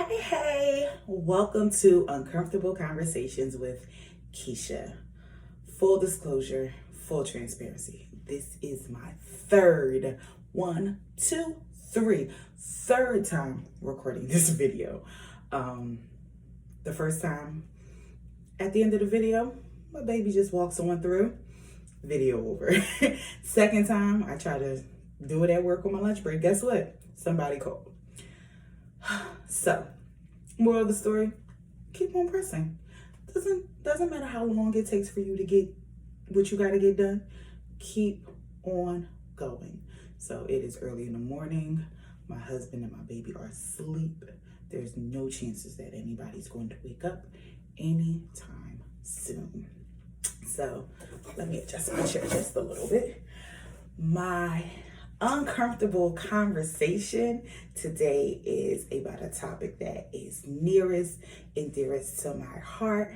Hey, welcome to Uncomfortable Conversations with Keisha. Full disclosure, full transparency. This is my one, two, third time recording this video. The first time, at the end of the video, my baby just walks on through, video over. Second time, I try to do it at work on my lunch break. Guess what? Somebody called. So, moral of the story, keep on pressing. Doesn't matter how long it takes for you to get what you got to get done. Keep on going. So it is early in the morning. My husband and my baby are asleep. There's no chances that anybody's going to wake up anytime soon. So let me adjust my chair just a little bit. My uncomfortable conversation today is about a topic that is nearest and dearest to my heart,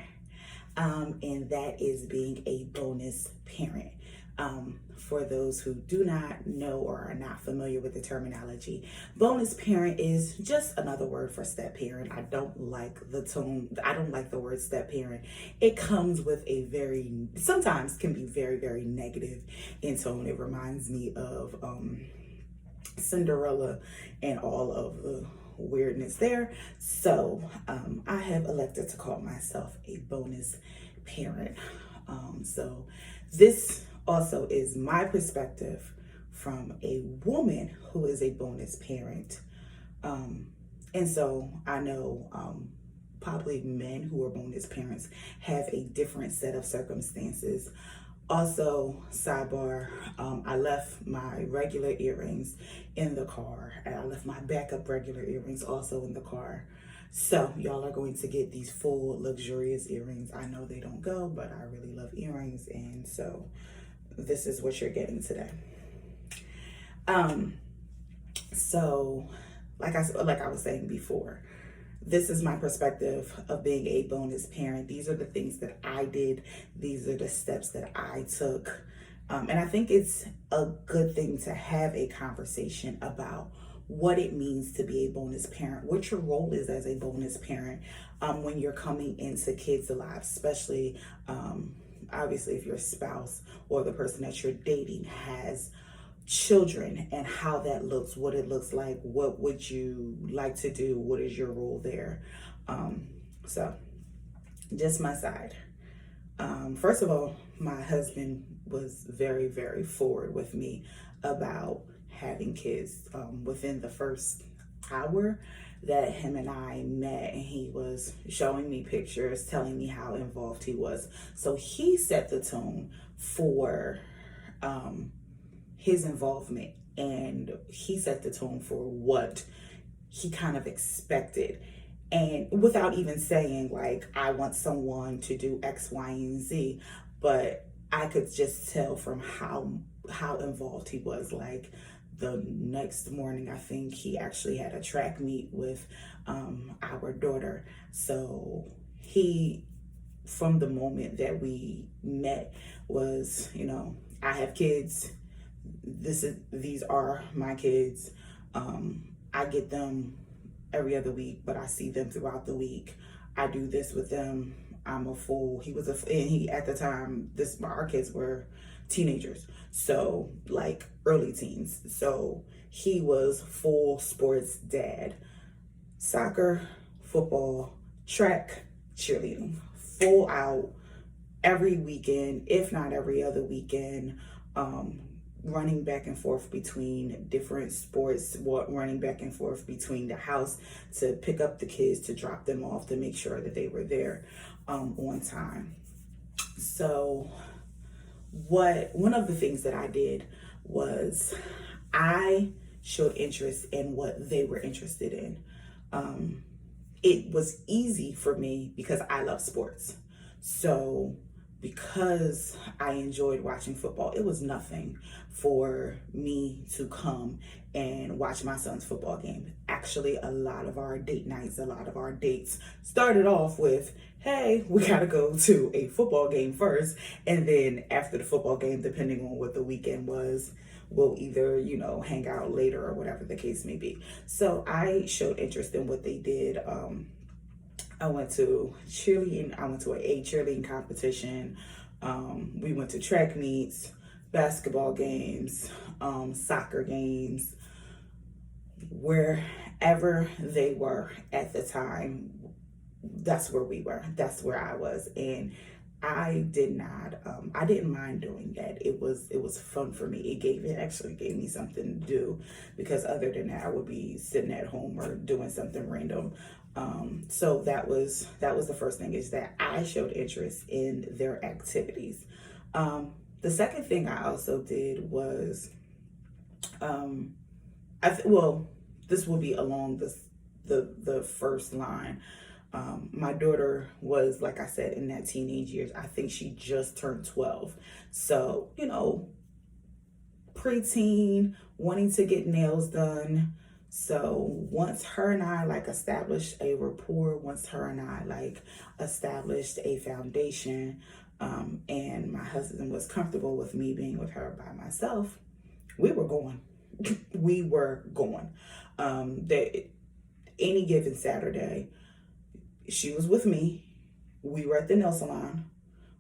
and that is being a bonus parent. For those who do not know or are not familiar with the terminology, bonus parent is just another word for step parent. I don't like the tone. I don't like the word step parent. It comes with sometimes can be very, very negative in tone. It reminds me of Cinderella and all of the weirdness there. So I have elected to call myself a bonus parent. So this also is my perspective from a woman who is a bonus parent. And so I know probably men who are bonus parents have a different set of circumstances. Also, sidebar, I left my regular earrings in the car, and I left my backup regular earrings also in the car. So y'all are going to get these full luxurious earrings. I know they don't go, but I really love earrings, and so this is what you're getting today. So like I was saying before, this is my perspective of being a bonus parent. These are the things that I did. These are the steps that I took. And I think it's a good thing to have a conversation about what it means to be a bonus parent, what your role is as a bonus parent when you're coming into kids' lives, especially obviously if your spouse or the person that you're dating has children, and how that looks, what it looks like, what would you like to do, what is your role there. So just my side. First of all, my husband was very, very forward with me about having kids. Within the first hour that him and I met, and he was showing me pictures, telling me how involved he was. So he set the tone for his involvement, and he set the tone for what he kind of expected. And without even saying like, I want someone to do X, Y, and Z, but I could just tell from how involved he was. Like the next morning, I think he actually had a track meet with our daughter. So he, from the moment that we met, was, I have kids. These are my kids. I get them every other week, but I see them throughout the week. I do this with them. I'm a fool. At the time, our kids were teenagers, so like early teens. So he was full sports dad, soccer, football, track, cheerleading, full out every weekend, if not every other weekend. Running back and forth between different sports, running back and forth between the house to pick up the kids, to drop them off, to make sure that they were there on time. So one of the things that I did was I showed interest in what they were interested in. It was easy for me because I love sports. So because I enjoyed watching football, it was nothing for me to come and watch my son's football game. Actually, a lot of our dates started off with, hey, we gotta go to a football game first. And then after the football game, depending on what the weekend was, we'll either, hang out later or whatever the case may be. So I showed interest in what they did. I went to cheerleading. I went to a cheerleading competition. We went to track meets, basketball games, soccer games, wherever they were at the time. That's where we were. That's where I was, and I did not. I didn't mind doing that. It was fun for me. It actually gave me something to do, because other than that, I would be sitting at home or doing something random. So that was the first thing, is that I showed interest in their activities. The second thing I also did was, well, this will be along the first line. My daughter was, like I said, in that teenage years. I think she just turned 12. So, preteen, wanting to get nails done. So once her and I established a rapport, once her and I established a foundation, and my husband was comfortable with me being with her by myself, we were going. We were going. Any given Saturday, she was with me. We were at the nail salon.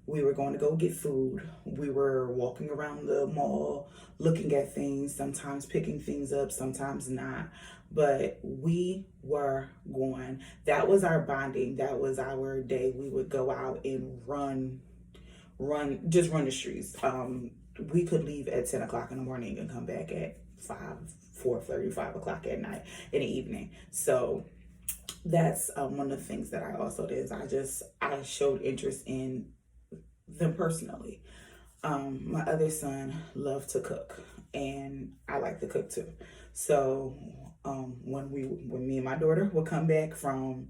We were going to go get food. We were walking around the mall, looking at things, sometimes picking things up, sometimes not. But we were going. That was our bonding. That was our day. We would go out and just run the streets. We could leave at 10 o'clock in the morning and come back at 4:30, 5 o'clock at night in the evening. So that's one of the things that I also did, is I showed interest in them personally. My other son loved to cook, and I like to cook too. So when me and my daughter would come back from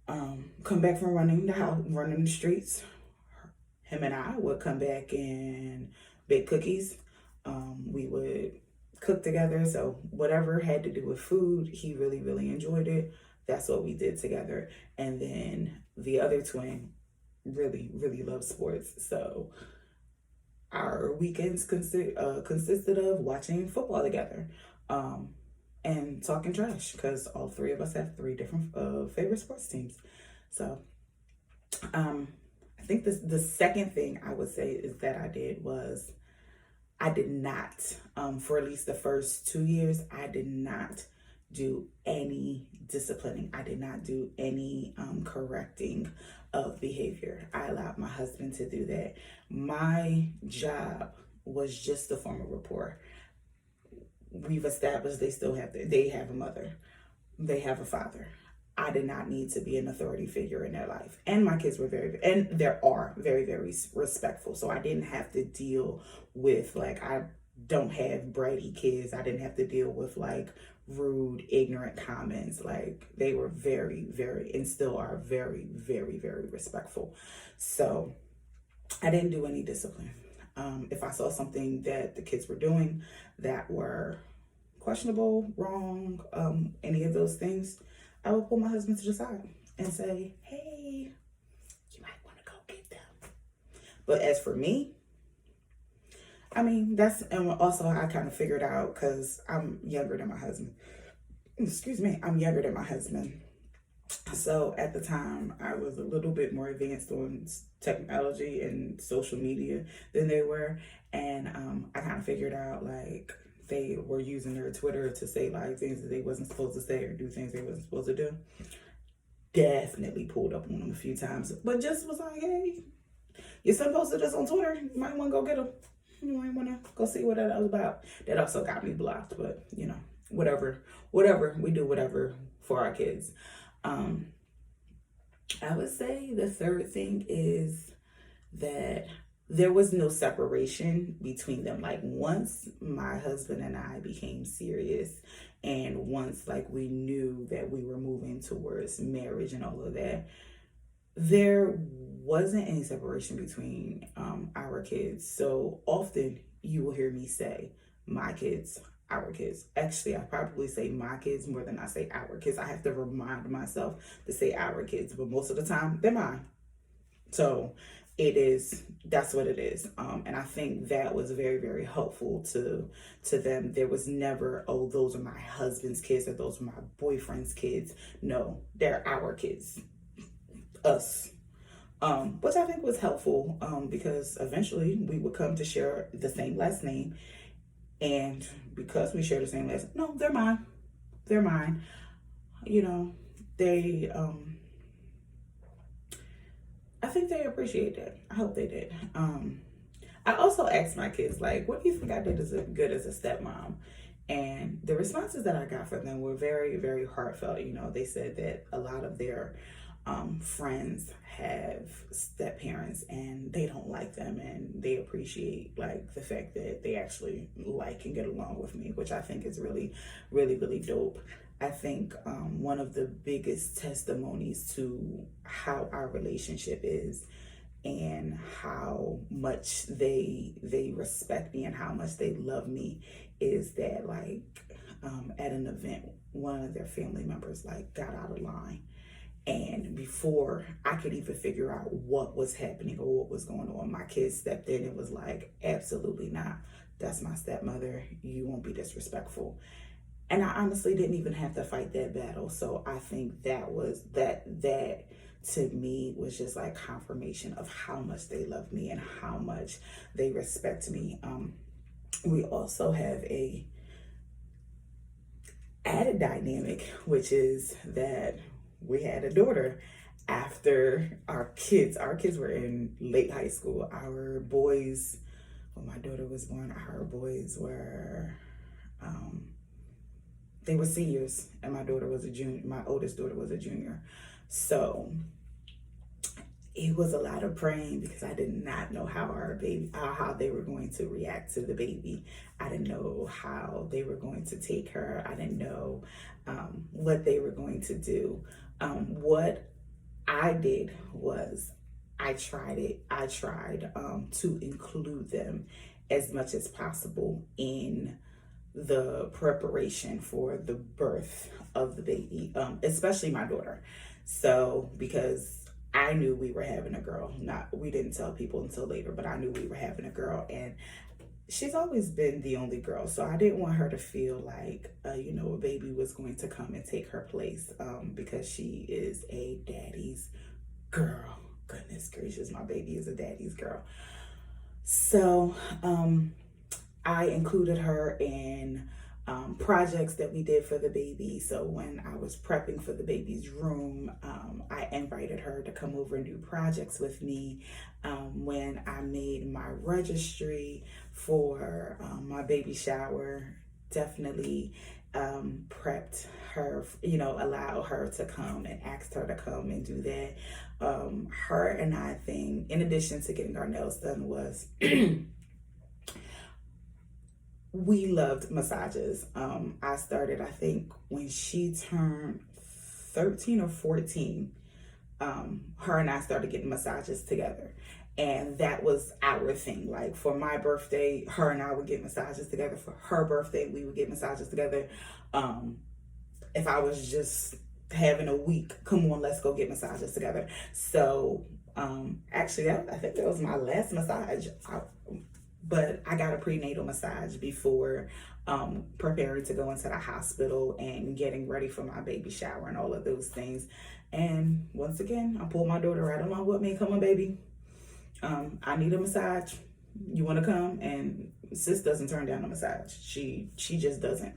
running the house, running the streets, him and I would come back and bake cookies. We would cook together. So whatever had to do with food, he really, really enjoyed it. That's what we did together. And then the other twin really, really loves sports. So our weekends consisted of watching football together, and talking trash, because all three of us have three different favorite sports teams. So I think the second thing I would say is that I did was, I did not, for at least the first 2 years, I did not do any disciplining. I did not do any correcting of behavior. I allowed my husband to do that. My job was just to form a rapport. We've established they have a mother, they have a father. I did not need to be an authority figure in their life. And my kids were very, very respectful. So I didn't have to deal with, I don't have bratty kids. I didn't have to deal with rude, ignorant comments. They were very, very, and still are very, very, very respectful. So I didn't do any discipline. If I saw something that the kids were doing that were questionable, wrong, any of those things, I would pull my husband to the side and say, hey, you might want to go get them. But as for me, and also I kind of figured out, because I'm younger than my husband. I'm younger than my husband. So at the time, I was a little bit more advanced on technology and social media than they were. And I kind of figured out, they were using their Twitter to say things that they wasn't supposed to say, or do things they wasn't supposed to do. Definitely pulled up on them a few times, but just was like, hey, your son posted this on Twitter. You might want to go get him. You might want to go see what that was about. That also got me blocked, but whatever. We do whatever for our kids. I would say the third thing is that there was no separation between them. Once my husband and I became serious, and once we knew that we were moving towards marriage and all of that, there wasn't any separation between our kids. So often you will hear me say my kids, our kids. Actually, I probably say my kids more than I say our kids. I have to remind myself to say our kids, but most of the time they're mine. So that's what it is. And I think that was very, very helpful to them. There was never, oh, those are my husband's kids or those are my boyfriend's kids. No, they're our kids, us. Which I think was helpful, because eventually we would come to share the same last name. And because we share the same last, no, they're mine. They're mine. You know, they, I think they appreciate that. I hope they did. I also asked my kids, like, what do you think I did as good as a stepmom? And the responses that I got from them were very, very heartfelt. You know, they said that a lot of their friends have step parents and they don't like them, and they appreciate like the fact that they actually like and get along with me, which I think is really, really, really dope. I think one of the biggest testimonies to how our relationship is and how much they respect me and how much they love me is that, like, at an event, one of their family members like got out of line, and before I could even figure out what was happening or what was going on, my kids stepped in and was like, absolutely not. That's my stepmother. You won't be disrespectful. And I honestly didn't even have to fight that battle. So I think that to me was just like confirmation of how much they love me and how much they respect me. We also have a added dynamic, which is that we had a daughter after our kids were in late high school. Our boys, when my daughter was born, our boys were they were seniors, and my daughter was a junior. My oldest daughter was a junior. So it was a lot of praying because I did not know how they were going to react to the baby. I didn't know how they were going to take her. I didn't know what they were going to do. What I did was I tried to include them as much as possible in the preparation for the birth of the baby, especially my daughter. So because I knew we were having a girl, we didn't tell people until later, but I knew we were having a girl, and she's always been the only girl. So I didn't want her to feel like, a baby was going to come and take her place, because she is a daddy's girl. Goodness gracious, my baby is a daddy's girl. So, I included her in projects that we did for the baby. So when I was prepping for the baby's room, I invited her to come over and do projects with me. When I made my registry for my baby shower, definitely prepped her, allow her to come and asked her to come and do that. Her and I thing, in addition to getting our nails done, was we loved massages. I started, I think, when she turned 13 or 14, her and I started getting massages together. And that was our thing. Like for my birthday, her and I would get massages together. For her birthday, we would get massages together. If I was just having a week, come on, let's go get massages together. So actually, I think that was my last massage. But I got a prenatal massage before preparing to go into the hospital and getting ready for my baby shower and all of those things. And once again, I pulled my daughter right along with me. Come on, baby. I need a massage. You want to come? And sis doesn't turn down a massage. She just doesn't.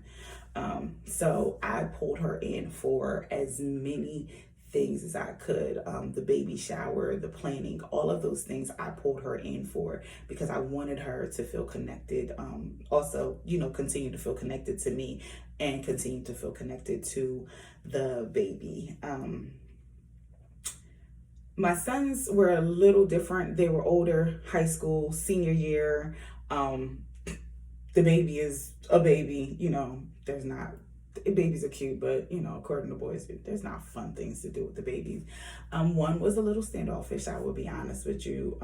So I pulled her in for as many things as I could. The baby shower, the planning, all of those things I pulled her in for because I wanted her to feel connected. Also, continue to feel connected to me and continue to feel connected to the baby. My sons were a little different. They were older, high school, senior year. The baby is a baby, babies are cute, but according to boys, there's not fun things to do with the babies. One was a little standoffish, I will be honest with you.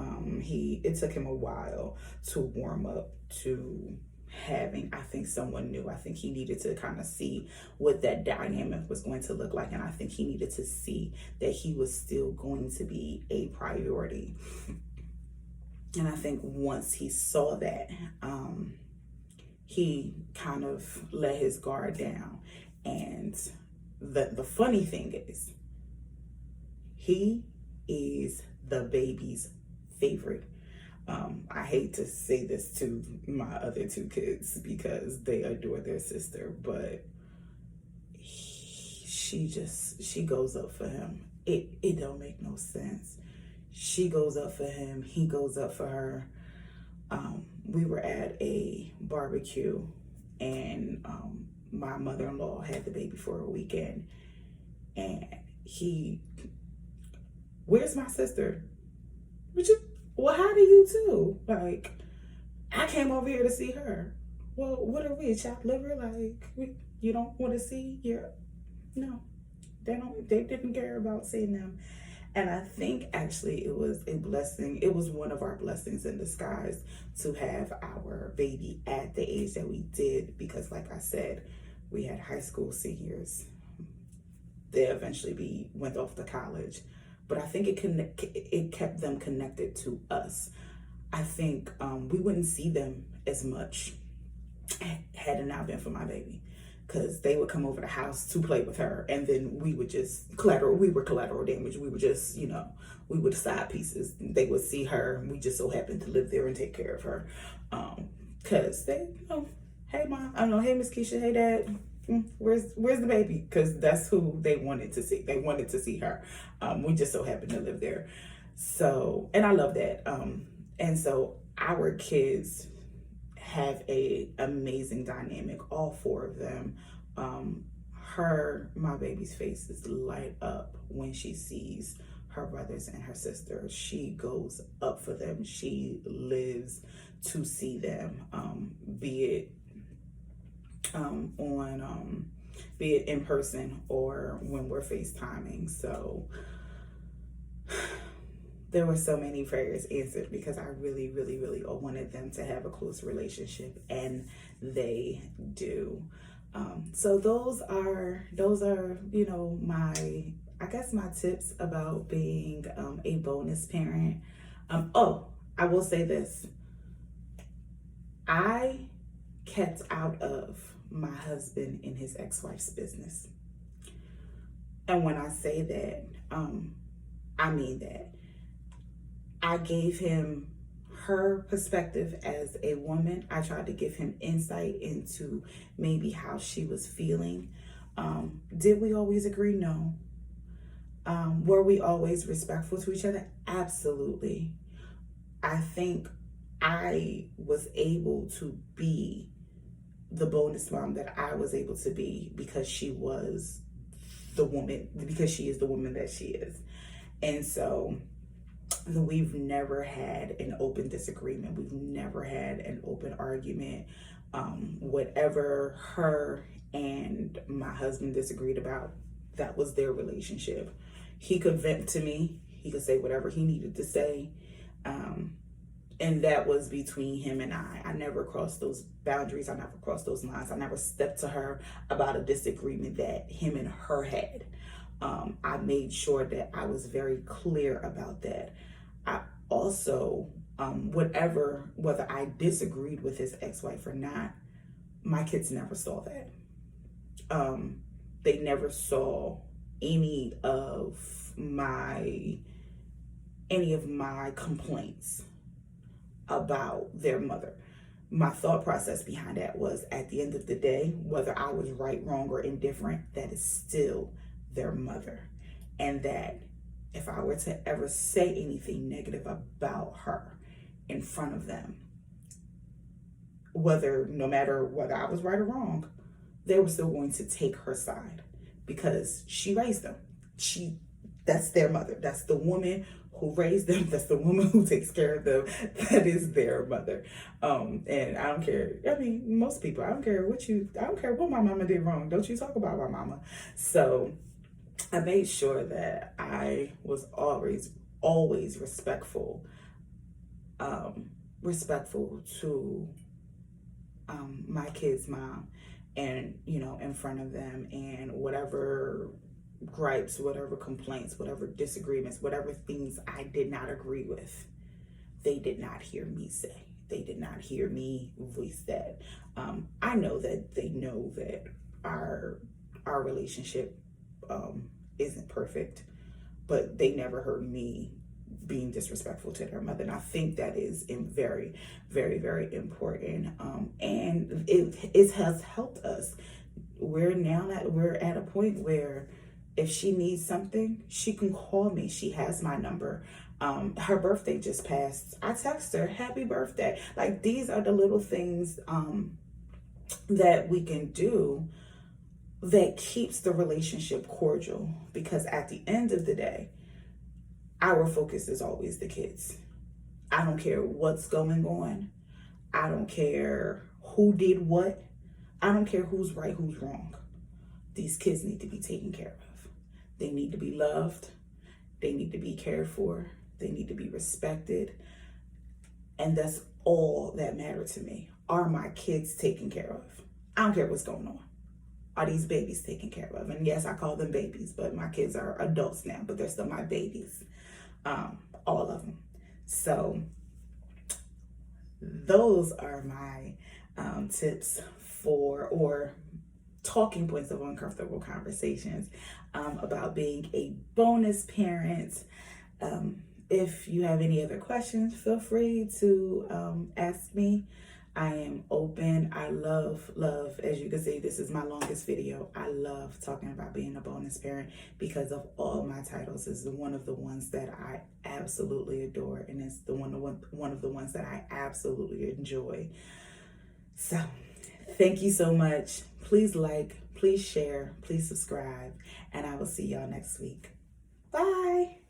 It took him a while to warm up to having, I think, someone new. I think he needed to kind of see what that dynamic was going to look like. And I think he needed to see that he was still going to be a priority. And I think once he saw that, he kind of let his guard down. And the funny thing is, he is the baby's favorite. I hate to say this to my other two kids because they adore their sister, but she goes up for him. It don't make no sense. She goes up for him. He goes up for her. We were at a barbecue, and my mother-in-law had the baby for a weekend, and where's my sister? Well, how do you too? Like, I came over here to see her. Well, what are we, chopped liver? Like, you don't want to see your, no, they didn't care about seeing them. And I think actually it was a blessing. It was one of our blessings in disguise to have our baby at the age that we did, because like I said, we had high school seniors. They eventually went off to college. But I think it kept them connected to us. I think we wouldn't see them as much had it not been for my baby, because they would come over the house to play with her, and then we would just we were collateral damage. We were just, we were the side pieces. They would see her, and we just so happened to live there and take care of her. Because they, hey mom, I don't know, hey Miss Keisha, hey dad, where's the baby? Because that's who they wanted to see. They wanted to see her. We just so happened to live there. So, and I love that. And so our kids have a amazing dynamic, all four of them. My baby's face is light up when she sees her brothers and her sister. She goes up for them. She lives to see them, be it be it in person or when we're FaceTiming. So there were so many prayers answered because I really, really, really wanted them to have a close relationship, and they do. So those are my tips about being a bonus parent. I will say this. I kept out of my husband and his ex-wife's business. And when I say that, I mean that. I gave him her perspective as a woman. I tried to give him insight into maybe how she was feeling. Did we always agree? No. Were we always respectful to each other? Absolutely. I think I was able to be the bonus mom that I was able to be because she is the woman that she is. And so we've never had an open disagreement. We've never had an open argument. Whatever her and my husband disagreed about, that was their relationship. He could vent to me. He could say whatever he needed to say. And that was between him and I. I never crossed those boundaries. I never crossed those lines. I never stepped to her about a disagreement that him and her had. I made sure that I was very clear about that. I also, whether I disagreed with his ex-wife or not, my kids never saw that. They never saw any of my complaints about their mother. My thought process behind that was, at the end of the day, whether I was right, wrong, or indifferent, that is still their mother. And that if I were to ever say anything negative about her in front of them, no matter whether I was right or wrong, they were still going to take her side because she raised them. That's their mother. That's the woman who raised them. That's the woman who takes care of them. That is their mother. And I don't care. I mean, most people, I don't care what my mama did wrong. Don't you talk about my mama. So I made sure that I was always respectful to my kid's mom, and in front of them, and whatever gripes, whatever complaints, whatever disagreements, whatever things I did not agree with, they did not hear me say. They did not hear me voice that. I know that they know that our relationship isn't perfect, but they never heard me being disrespectful to their mother. And I think that is very, very, very important. And it has helped us. We're at a point where if she needs something, she can call me. She has my number. Her birthday just passed. I text her, happy birthday. Like, these are the little things that we can do that keeps the relationship cordial, because at the end of the day, our focus is always the kids. I don't care what's going on. I don't care who did what. I don't care who's right, who's wrong. These kids need to be taken care of. They need to be loved. They need to be cared for. They need to be respected. And that's all that matters to me. Are my kids taken care of? I don't care what's going on. Are these babies taken care of? And yes, I call them babies, but my kids are adults now, but they're still my babies. All of them. So those are my tips or talking points of uncomfortable conversations about being a bonus parent. If you have any other questions, feel free to ask me. I am open. I love, as you can see, this is my longest video. I love talking about being a bonus parent because of all my titles. Is one of the ones that I absolutely adore, and it's the one of the ones that I absolutely enjoy. So thank you so much. Please like, please share, please subscribe, and I will see y'all next week. Bye.